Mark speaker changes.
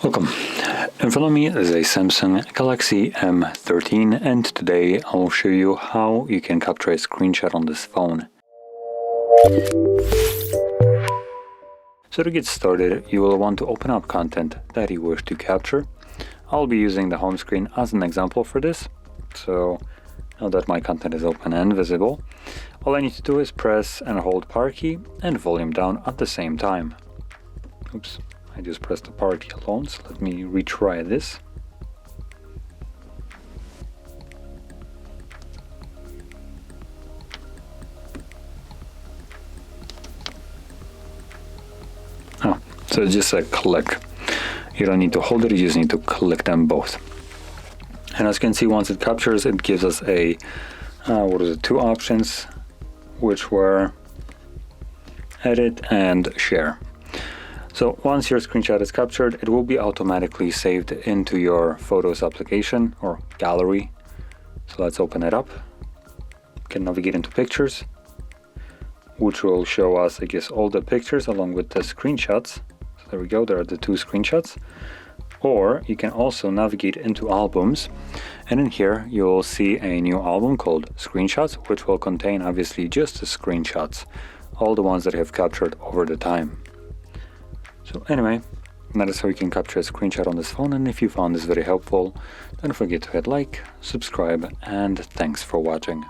Speaker 1: Welcome. In front of me is a Samsung Galaxy M13 and today I'll show you how you can capture a screenshot on this phone. So to get started, you will want to open up content that you wish to capture. I'll be using the home screen as an example for this. So now that my content is open and visible, all I need to do is press and hold power key and volume down at the same time. Oops. I just pressed the power key alone, so let me retry this. Oh, so it's just a click. You don't need to hold it, you just need to click them both. And as you can see, once it captures, it gives us a, two options, which were edit and share. So once your screenshot is captured, it will be automatically saved into your Photos application or gallery. So let's open it up. You can navigate into pictures, which will show us, I guess, all the pictures along with the screenshots. So there we go, there are the two screenshots. Or you can also navigate into albums. And in here, you'll see a new album called Screenshots, which will contain obviously just the screenshots, all the ones that I have captured over the time. So anyway, that is how you can capture a screenshot on this phone, and if you found this very helpful, don't forget to hit like, subscribe, and thanks for watching.